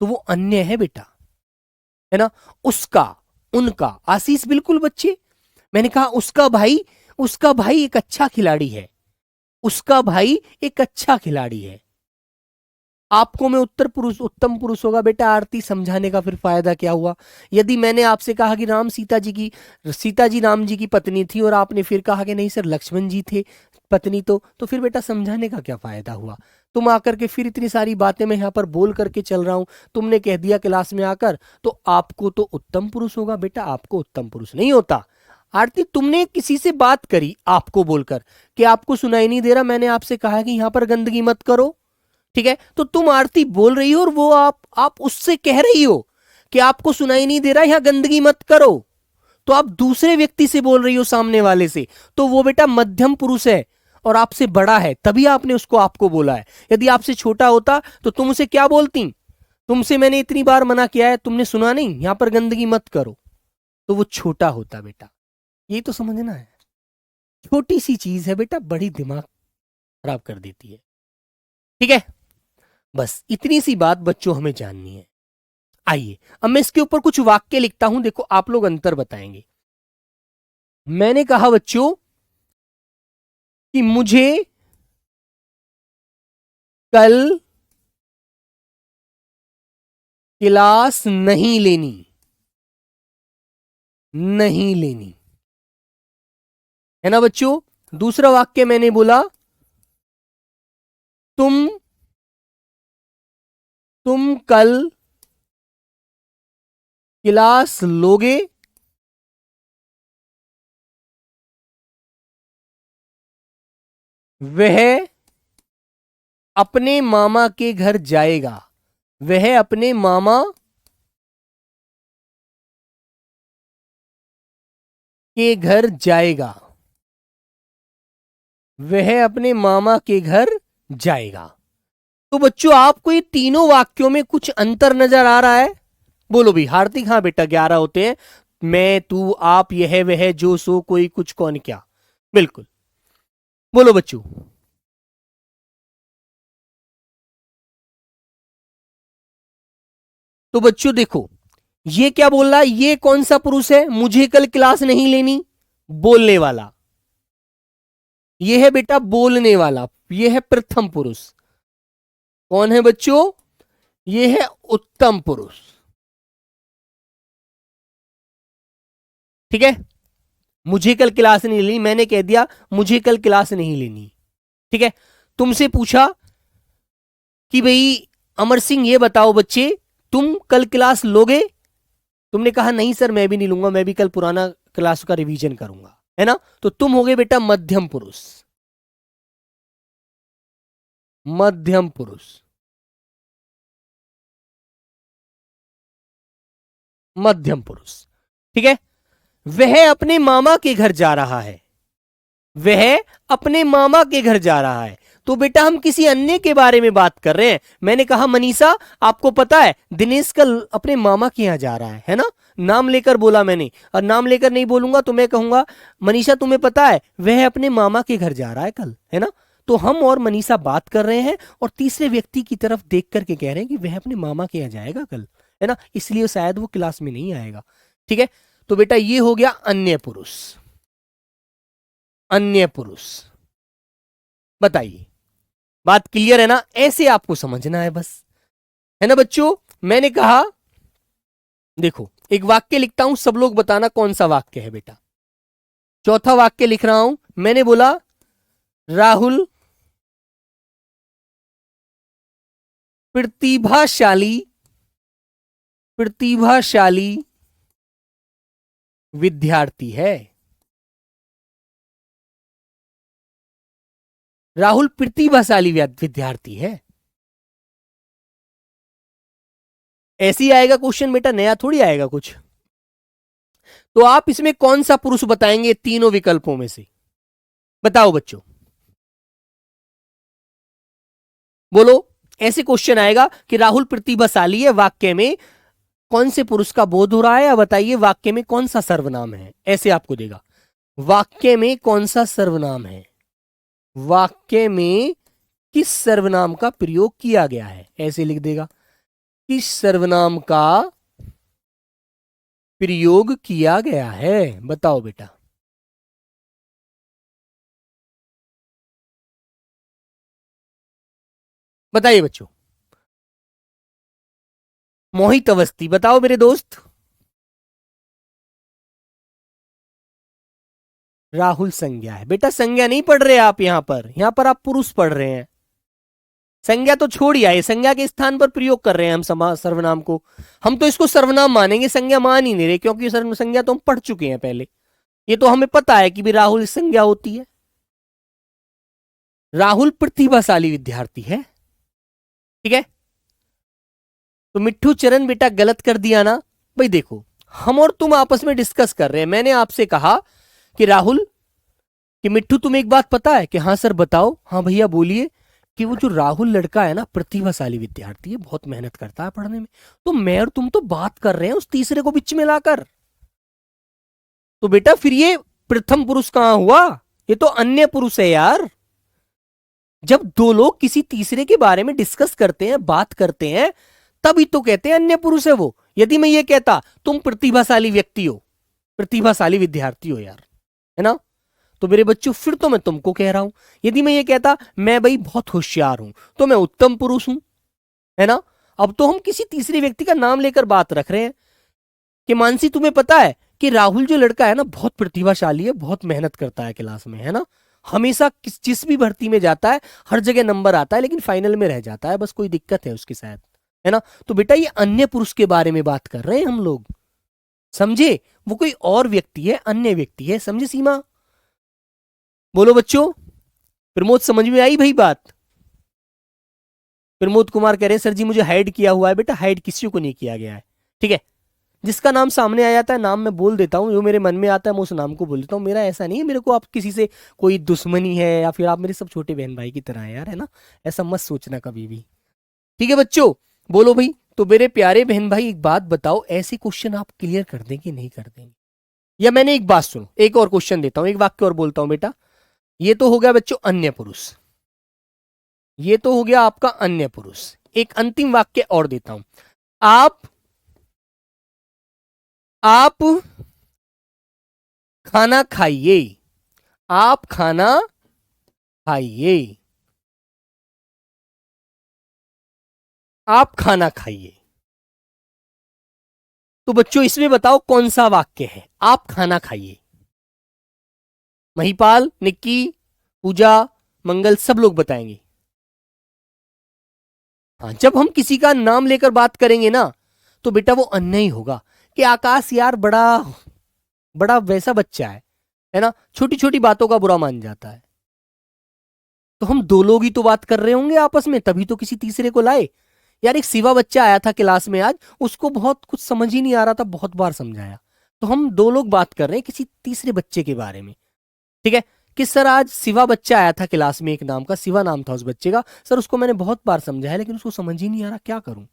तो वो अन्य है बेटा, है ना? उसका, उनका, आशीष बिल्कुल बच्चे, मैंने कहा उसका भाई, उसका भाई एक अच्छा खिलाड़ी है, उसका भाई एक अच्छा खिलाड़ी है। आपको मैं उत्तर पुरुष, उत्तम पुरुष होगा बेटा आरती समझाने का फिर फायदा क्या हुआ? यदि मैंने आपसे कहा कि राम सीता जी की, सीता जी राम जी की पत्नी थी, और आपने फिर कहा कि नहीं सर लक्ष्मण जी थे पत्नी, तो फिर बेटा समझाने का क्या फायदा हुआ? तुम आकर के फिर इतनी सारी बातें मैं यहाँ पर बोल करके चल रहा हूं, तुमने कह दिया क्लास में आकर, तो आपको तो उत्तम पुरुष होगा बेटा, आपको उत्तम पुरुष नहीं होता। आरती तुमने किसी से बात करी आपको बोलकर कि आपको सुनाई नहीं दे रहा, मैंने आपसे कहा कि यहां पर गंदगी मत करो, ठीक है? तो तुम आरती बोल रही हो और वो आप उससे कह रही हो कि आपको सुनाई नहीं दे रहा, यहां गंदगी मत करो, तो आप दूसरे व्यक्ति से बोल रही हो, सामने वाले से, तो वो बेटा मध्यम पुरुष है और आपसे बड़ा है, तभी आपने उसको आपको बोला है। यदि आपसे छोटा होता तो तुम उसे क्या बोलती? तुमसे मैंने इतनी बार मना किया है, तुमने सुना नहीं, यहां पर गंदगी मत करो, तो वो छोटा होता बेटा। यही तो समझना है, छोटी सी चीज है बेटा, बड़ी दिमाग खराब कर देती है। ठीक है, बस इतनी सी बात बच्चों हमें जाननी है। आइए अब मैं इसके ऊपर कुछ वाक्य लिखता हूं, देखो आप लोग अंतर बताएंगे। मैंने कहा बच्चों कि मुझे कल क्लास नहीं लेनी, नहीं लेनी, है ना बच्चों? दूसरा वाक्य मैंने बोला, तुम तुम कल क्लास लोगे, वह अपने मामा के घर जाएगा, वह अपने मामा के घर जाएगा, वह अपने मामा के घर जाएगा। तो बच्चों आपको ये तीनों वाक्यों में कुछ अंतर नजर आ रहा है? बोलो भी हार्दिक। हाँ बेटा 11 होते हैं, मैं, तू, आप, यह, वह, जो, सो, कोई, कुछ, कौन, क्या। बिल्कुल, बोलो बच्चों। तो बच्चों देखो, ये क्या बोल रहा है, ये कौन सा पुरुष है, मुझे कल क्लास नहीं लेनी, बोलने वाला। ये है बेटा बोलने वाला, ये है प्रथम पुरुष। कौन है बच्चों? ये है उत्तम पुरुष। ठीक है, मुझे कल क्लास नहीं लेनी, मैंने कह दिया मुझे कल क्लास नहीं लेनी। ठीक है, तुमसे पूछा कि भाई अमर सिंह ये बताओ बच्चे तुम कल क्लास लोगे, तुमने कहा नहीं सर मैं भी नहीं लूंगा, मैं भी कल पुराना क्लास का रिवीजन करूंगा, है ना, तो तुम होगे बेटा मध्यम पुरुष। मध्यम पुरुष, मध्यम पुरुष। ठीक है, वह अपने मामा के घर जा रहा है, वह अपने मामा के घर जा रहा है, तो बेटा हम किसी अन्य के बारे में बात कर रहे हैं। मैंने कहा मनीषा आपको पता है दिनेश कल अपने मामा के यहां जा रहा है ना, नाम लेकर बोला मैंने, और नाम लेकर नहीं बोलूंगा तो मैं कहूंगा मनीषा तुम्हें पता है वह अपने मामा के घर जा रहा है कल, है ना, तो हम और मनीषा बात कर रहे हैं और तीसरे व्यक्ति की तरफ देख करके कह रहे हैं कि वह अपने मामा के यहाँ जाएगा कल, है ना, इसलिए शायद वो क्लास में नहीं आएगा। ठीक है, तो बेटा ये हो गया अन्य पुरुष। अन्य पुरुष, बताइए बात क्लियर है ना, ऐसे आपको समझना है बस, है ना बच्चों। मैंने कहा देखो एक वाक्य लिखता हूं, सब लोग बताना कौन सा वाक्य है बेटा। चौथा वाक्य लिख रहा हूं, मैंने बोला राहुल प्रतिभाशाली, प्रतिभाशाली विद्यार्थी है। राहुल प्रतिभाशाली विद्यार्थी है, ऐसे ही आएगा क्वेश्चन बेटा, नया थोड़ी आएगा कुछ। तो आप इसमें कौन सा पुरुष बताएंगे तीनों विकल्पों में से, बताओ बच्चों, बोलो। ऐसे क्वेश्चन आएगा कि राहुल प्रतिभाशाली है, वाक्य में कौन से पुरुष का बोध हो रहा है, या बताइए वाक्य में कौन सा सर्वनाम है, ऐसे आपको देगा। वाक्य में कौन सा सर्वनाम है, वाक्य में किस सर्वनाम का प्रयोग किया गया है, ऐसे लिख देगा, किस सर्वनाम का प्रयोग किया गया है, बताओ बेटा। बताइए बच्चों। मोहित अवस्थी, बताओ मेरे दोस्त। राहुल संज्ञा है बेटा, संज्ञा नहीं पढ़ रहे आप, यहां पर आप पुरुष पढ़ रहे हैं, संज्ञा तो छोड़ ही आए, संज्ञा के स्थान पर प्रयोग कर रहे हैं हम सर्वनाम को। हम तो इसको सर्वनाम मानेंगे, संज्ञा मान ही नहीं रहे, क्योंकि संज्ञा तो हम पढ़ चुके हैं पहले, ये तो हमें पता है कि भी राहुल संज्ञा होती है। राहुल प्रतिभाशाली विद्यार्थी है, ठीक है। तो मिट्ठू चरण बेटा गलत कर दिया ना भाई, देखो हम और तुम आपस में डिस्कस कर रहे हैं, मैंने आपसे कहा कि राहुल, कि मिट्ठू तुम्हें एक बात पता है, कि हाँ सर बताओ, हाँ भैया बोलिए, कि वो जो राहुल लड़का है ना प्रतिभाशाली विद्यार्थी है, बहुत मेहनत करता है पढ़ने में। तो मैं और तुम तो बात कर रहे हैं उस तीसरे को बीच में लाकर, तो बेटा फिर ये प्रथम पुरुष कहां हुआ, ये तो अन्य पुरुष है यार। जब दो लोग किसी तीसरे के बारे में डिस्कस करते हैं, बात करते हैं, तभी तो कहते हैं अन्य पुरुष है वो। यदि मैं ये कहता तुम प्रतिभाशाली व्यक्ति हो, प्रतिभाशाली विद्यार्थी हो यार, है ना, तो मेरे बच्चों फिर तो मैं तुमको कह रहा हूं। यदि मैं ये कहता मैं भाई बहुत होशियार हूं, तो मैं उत्तम पुरुष हूं, है ना। अब तो हम किसी तीसरे व्यक्ति का नाम लेकर बात रख रहे हैं कि मानसी तुम्हें पता है कि राहुल जो लड़का है ना बहुत प्रतिभाशाली है, बहुत मेहनत करता है क्लास में, है ना, हमेशा जिस भी भर्ती में जाता है हर जगह नंबर आता है, लेकिन फाइनल में रह जाता है, बस कोई दिक्कत है उसके साथ, है ना। तो बेटा ये अन्य पुरुष के बारे में बात कर रहे हैं हम लोग, समझे, वो कोई और व्यक्ति है, अन्य व्यक्ति है, समझे सीमा। बोलो बच्चों, प्रमोद समझ में आई भाई बात। प्रमोद कुमार कह रहे हैं सर जी मुझे हाइड किया हुआ है, बेटा हाइड किसी को नहीं किया गया है, ठीक है। जिसका नाम सामने आ जाता है, नाम मैं बोल देता हूँ, जो मेरे मन में आता है मैं उस नाम को बोल देता हूँ, मेरा ऐसा नहीं है मेरे को आप किसी से कोई दुश्मनी है, या फिर आप मेरे सब छोटे बहन भाई की तरह है यार, है ना, ऐसा मत सोचना कभी भी, ठीक है बच्चों। बोलो भाई, तो मेरे प्यारे बहन भाई एक बात बताओ, ऐसे क्वेश्चन आप क्लियर कर देंगे नहीं कर देंगे, या मैंने एक बात सुनो, एक और क्वेश्चन देता हूं, एक वाक्य और बोलता हूं बेटा। ये तो हो गया बच्चों अन्य पुरुष, ये तो हो गया आपका अन्य पुरुष। एक अंतिम वाक्य और देता हूं, आप खाना खाइए, आप खाना खाइए, आप खाना खाइए। तो बच्चों इसमें बताओ कौन सा वाक्य है, आप खाना खाइए। महिपाल, निक्की, पूजा, मंगल सब लोग बताएंगे। हाँ, जब हम किसी का नाम लेकर बात करेंगे ना तो बेटा वो अन्याय होगा कि आकाश यार बड़ा बड़ा वैसा बच्चा है ना, छोटी छोटी बातों का बुरा मान जाता है। तो हम दो लोग ही तो बात कर रहे होंगे आपस में, तभी तो किसी तीसरे को लाए। यार एक शिवा बच्चा आया था क्लास में आज, उसको बहुत कुछ समझ ही नहीं आ रहा था, बहुत बार समझाया। तो हम दो लोग बात कर रहे हैं किसी तीसरे बच्चे के बारे में, ठीक है। कि सर आज शिवा बच्चा आया था क्लास में, एक नाम का शिवा नाम था उस बच्चे का, सर उसको मैंने बहुत बार समझाया लेकिन उसको समझ ही नहीं आ रहा, क्या करूं।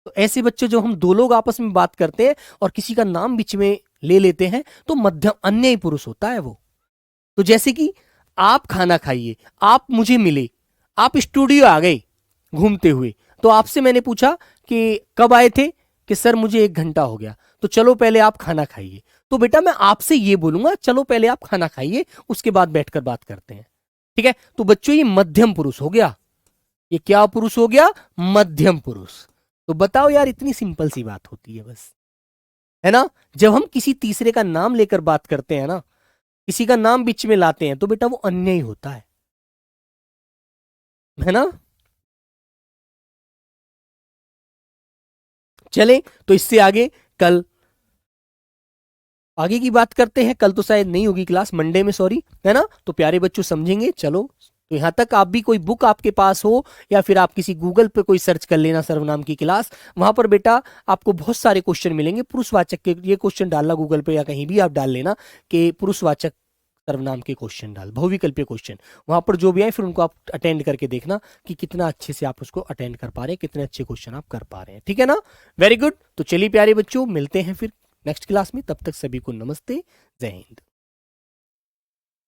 तो ऐसे बच्चे जो हम दो लोग आपस में बात करते हैं और किसी का नाम बीच में ले लेते हैं तो मध्यम अन्यायी पुरुष होता है वो। तो जैसे कि आप खाना खाइए, आप मुझे मिले, आप स्टूडियो आ गए घूमते हुए, तो आपसे मैंने पूछा कि कब आए थे, कि सर मुझे 1 घंटा हो गया, तो चलो पहले आप खाना खाइए। तो बेटा मैं आपसे ये बोलूंगा चलो पहले आप खाना खाइए, उसके बाद बैठकर बात करते हैं, ठीक है। तो बच्चों ये मध्यम पुरुष हो गया। ये क्या पुरुष हो गया? मध्यम पुरुष। तो बताओ यार, इतनी सिंपल सी बात होती है बस, है ना। जब हम किसी तीसरे का नाम लेकर बात करते हैं ना, किसी का नाम बीच में लाते हैं, तो बेटा वो अन्याय होता है ना। चले तो इससे आगे कल आगे की बात करते हैं। कल तो शायद नहीं होगी क्लास, मंडे में, सॉरी, है ना। तो प्यारे बच्चों समझेंगे। चलो तो यहां तक आप भी कोई बुक आपके पास हो या फिर आप किसी गूगल पे कोई सर्च कर लेना सर्वनाम की क्लास, वहां पर बेटा आपको बहुत सारे क्वेश्चन मिलेंगे पुरुषवाचक के। ये क्वेश्चन डालना गूगल पे या कहीं भी आप डाल लेना कि पुरुषवाचक सर्वनाम के क्वेश्चन डाल, बहुविकल्पीय क्वेश्चन, वहां पर जो भी आए फिर उनको आप अटेंड करके देखना कि कितना अच्छे से आप उसको अटेंड कर पा रहे हैं, कितने अच्छे क्वेश्चन आप कर पा रहे हैं, ठीक है ना। Very good. तो चलिए प्यारे बच्चों मिलते हैं फिर नेक्स्ट क्लास में, तब तक सभी को नमस्ते, जय हिंद।